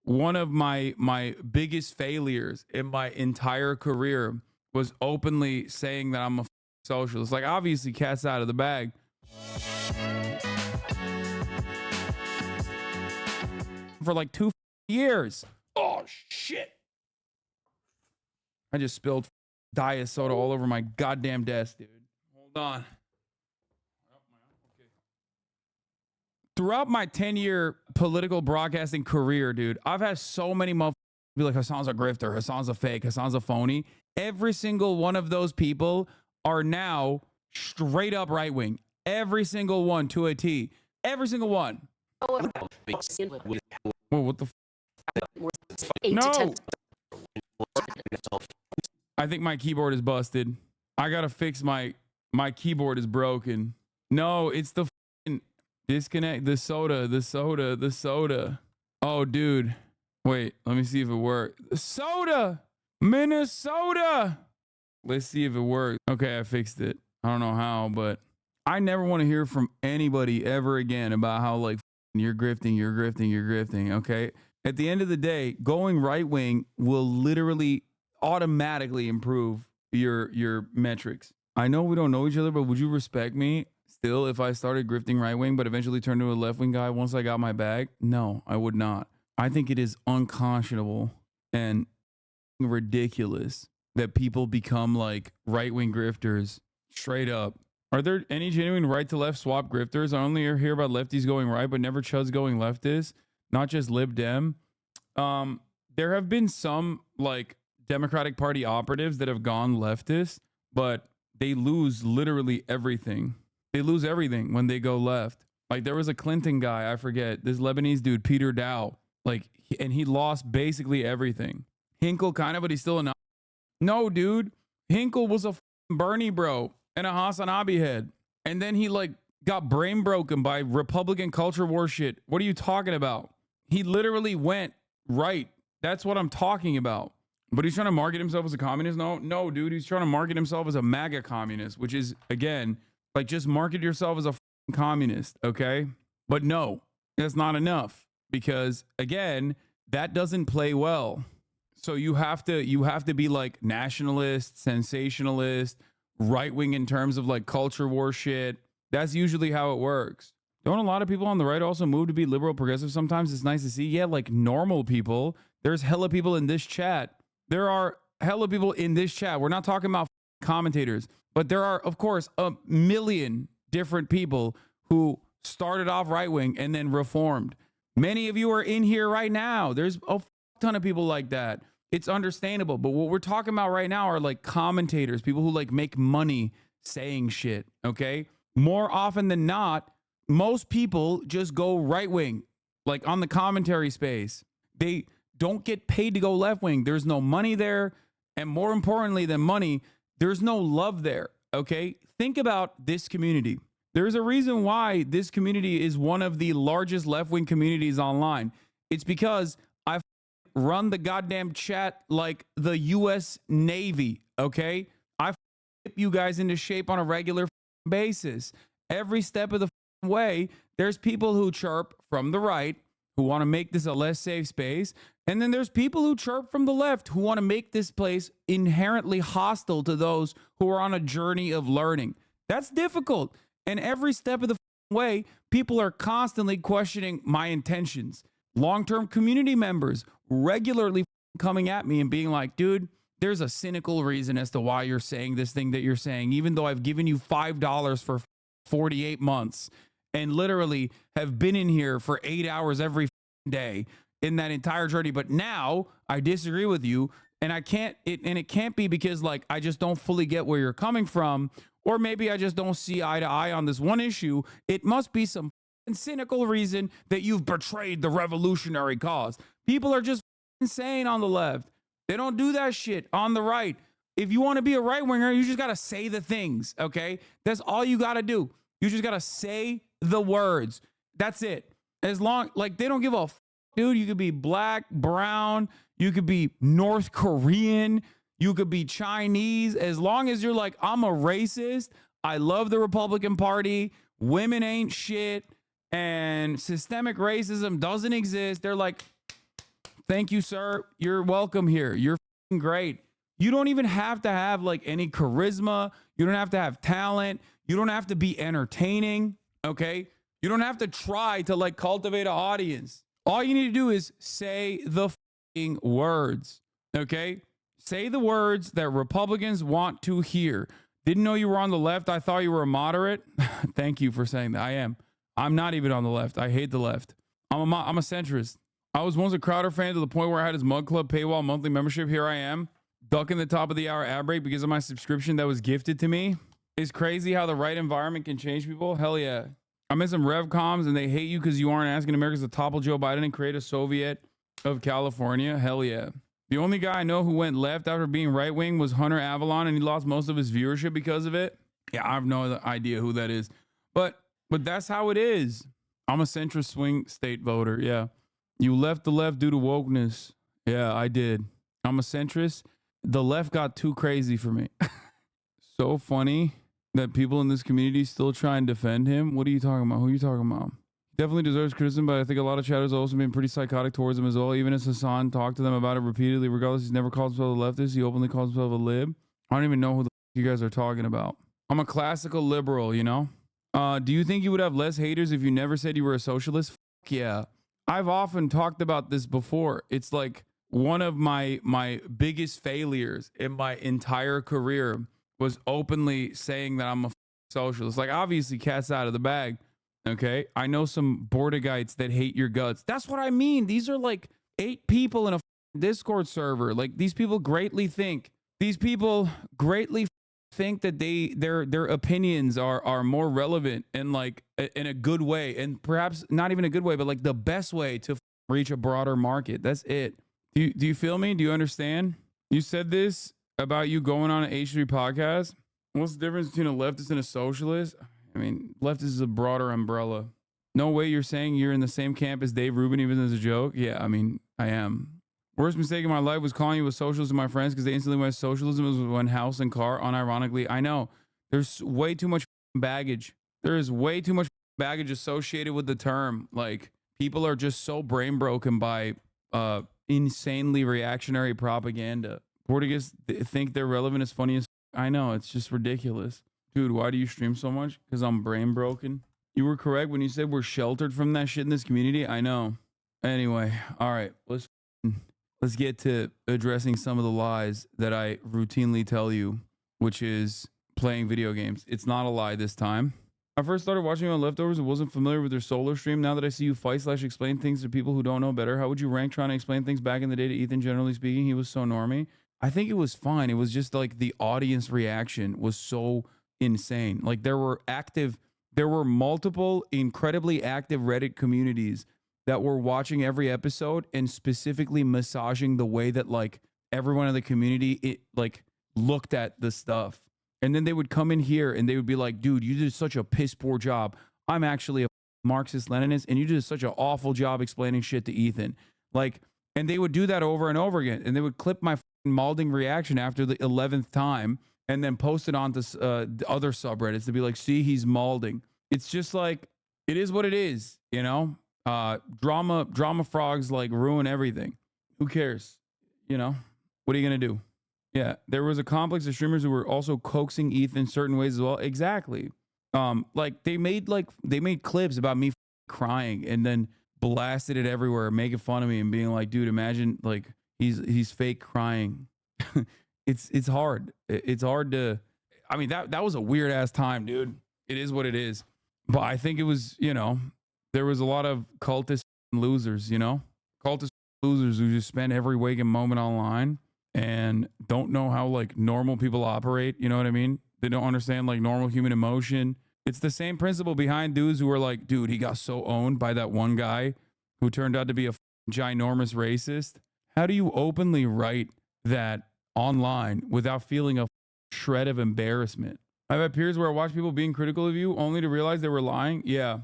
one of my biggest failures in my entire career was openly saying that I'm a socialist. Like, obviously, cat's out of the bag. For like 2 years. Oh, shit. I just spilled diet soda all over my goddamn desk, dude. Hold on. Throughout my 10-year political broadcasting career, dude, I've had so many motherfuckers be like, Hasan's a grifter, Hasan's a fake, Hasan's a phony. Every single one of those people are now straight up right wing. Every single one to a T. Every single one. Whoa, what the No! I think my keyboard is busted. I gotta fix my keyboard is broken. No, it's the disconnect. The soda. Oh, dude. Wait, let me see if it works. Soda! Minnesota! Let's see if it works. Okay, I fixed it. I don't know how, but I never want to hear from anybody ever again about how, like, you're grifting, okay? At the end of the day, going right wing will literally automatically improve your metrics. I know we don't know each other, but would you respect me still if I started grifting right wing, but eventually turned into a left wing guy once I got my bag? No, I would not. I think it is unconscionable and ridiculous that people become like right wing grifters straight up. Are there any genuine right to left swap grifters? I only hear about lefties going right, but never chuds going leftist, not just Lib Dem. There have been some like Democratic Party operatives that have gone leftist, but they lose literally everything. They lose everything when they go left. Like there was a Clinton guy, I forget, this Lebanese dude, Peter Dow, like, and he lost basically everything. Hinkle kind of, but he's still a no, dude. Hinkle was a Bernie bro and a HasanAbi head. And then he like got brain broken by Republican culture war shit. What are you talking about? He literally went right. That's what I'm talking about. But he's trying to market himself as a communist? No, dude. He's trying to market himself as a MAGA communist, which is, again, like just market yourself as a communist, okay? But no, that's not enough because, again, that doesn't play well. So you have to be like nationalist, sensationalist, right wing in terms of like culture war shit. That's usually how it works. Don't a lot of people on the right also move to be liberal progressive sometimes? It's nice to see. Yeah, like normal people. There's hella people in this chat. There are hella people in this chat. We're not talking about commentators, but there are, of course, a million different people who started off right wing and then reformed. Many of you are in here right now. There's a ton of people like that. It's understandable. But what we're talking about right now are like commentators, people who like make money saying shit. Okay. More often than not, most people just go right wing, like on the commentary space. They don't get paid to go left wing. There's no money there. And more importantly than money, there's no love there. Okay. Think about this community. There's a reason why this community is one of the largest left wing communities online. It's because I run the goddamn chat like the U.S. Navy. Okay. I flip you guys into shape on a regular basis. Every step of the way, there's people who chirp from the right who want to make this a less safe space. And then there's people who chirp from the left who want to make this place inherently hostile to those who are on a journey of learning. That's difficult. And every step of the way, people are constantly questioning my intentions. Long-term community members regularly coming at me and being like, dude, there's a cynical reason as to why you're saying this thing that you're saying, even though I've given you $5 for 48 months and literally have been in here for 8 hours every day in that entire journey. But now I disagree with you and it can't be because like, I just don't fully get where you're coming from. Or maybe I just don't see eye to eye on this one issue. It must be some cynical reason that you've betrayed the revolutionary cause. People are just insane on the left. They don't do that shit on the right. If you want to be a right winger, you just got to say the things. Okay. That's all you got to do. You just got to say the words. That's it. As long, like, they don't give a dude. You could be black, brown. You could be North Korean. You could be Chinese. As long as you're like, I'm a racist. I love the Republican Party. Women ain't shit. And systemic racism doesn't exist. They're like, Thank you, sir. You're welcome here. You're great. You don't even have to have like any charisma. You don't have to have talent. You don't have to be entertaining. Okay. You don't have to try to like cultivate an audience. All you need to do is say the words. Okay. Say the words that Republicans want to hear. Didn't know you were on the left. I thought you were a moderate. Thank you for saying that. I am. I'm not even on the left. I hate the left. I'm a centrist. I was once a Crowder fan to the point where I had his Mug Club paywall monthly membership. Here I am, ducking the top of the hour ad break because of my subscription that was gifted to me. It's crazy how the right environment can change people. Hell yeah. I'm in some RevComs and they hate you because you aren't asking Americans to topple Joe Biden and create a Soviet of California. Hell yeah. The only guy I know who went left after being right wing was Hunter Avalon, and he lost most of his viewership because of it. Yeah, I have no idea who that is, but that's how it is. I'm a centrist swing state voter. Yeah. You left the left due to wokeness. Yeah, I did. I'm a centrist. The left got too crazy for me. So funny that people in this community still try and defend him. What are you talking about? Who are you talking about? Definitely deserves criticism, but I think a lot of chatters have also been pretty psychotic towards him as well. Even as Hasan talked to them about it repeatedly, regardless, he's never called himself a leftist. He openly calls himself a lib. I don't even know who the you guys are talking about. I'm a classical liberal, you know? Do you think you would have less haters if you never said you were a socialist? Yeah. I've often talked about this before. It's like one of my biggest failures in my entire career was openly saying that I'm a socialist. Like, obviously, cat's out of the bag. Okay. I know some Bordegites that hate your guts. That's what I mean. These are like 8 people in a Discord server. Like, these people greatly think that their opinions are more relevant and like in a good way, and perhaps not even a good way, but like the best way to reach a broader market. That's it. Do you feel me? Do you understand? You said this about you going on an H3 podcast. What's the difference between a leftist and a socialist? I mean, leftist is a broader umbrella. No way you're saying you're in the same camp as Dave Rubin, even as a joke. Yeah, I mean, I am. Worst mistake in my life was calling you a socialist to my friends because they instantly went socialism was when house and car. Unironically, I know there's way too much baggage. There is way too much baggage associated with the term. Like, people are just so brain broken by insanely reactionary propaganda. Portuguese think they're relevant as funny as I know. It's just ridiculous. Dude, why do you stream so much? Because I'm brain broken. You were correct when you said we're sheltered from that shit in this community. I know. Anyway, all right, let's get to addressing some of the lies that I routinely tell you, which is playing video games. It's not a lie this time. I first started watching you on Leftovers and wasn't familiar with your solar stream. Now that I see you fight/explain things to people who don't know better, how would you rank trying to explain things back in the day to Ethan, generally speaking? He was so normie. I think it was fine. It was just like the audience reaction was so insane. Like, there were multiple incredibly active Reddit communities that were watching every episode and specifically massaging the way that like everyone in the community looked at the stuff. And then they would come in here and they would be like, dude, you did such a piss poor job. I'm actually a Marxist Leninist and you did such an awful job explaining shit to Ethan. Like, and they would do that over and over again. And they would clip my malding reaction after the 11th time and then post it onto the other subreddits to be like, see, he's malding. It's just like, it is what it is, you know? Drama frogs like ruin everything. Who cares? You know, what are you going to do? Yeah. There was a complex of streamers who were also coaxing Ethan certain ways as well. Exactly. Like they made clips about me crying and then blasted it everywhere, making fun of me and being like, dude, imagine like he's fake crying. It's hard. It's hard to, I mean, that was a weird ass time, dude. It is what it is. But I think it was, you know, there was a lot of cultist losers, you know, cultist losers who just spend every waking moment online and don't know how like normal people operate. You know what I mean? They don't understand like normal human emotion. It's the same principle behind dudes who are like, dude, he got so owned by that one guy who turned out to be a ginormous racist. How do you openly write that online without feeling a shred of embarrassment? I've had periods where I watch people being critical of you only to realize they were lying. Yeah.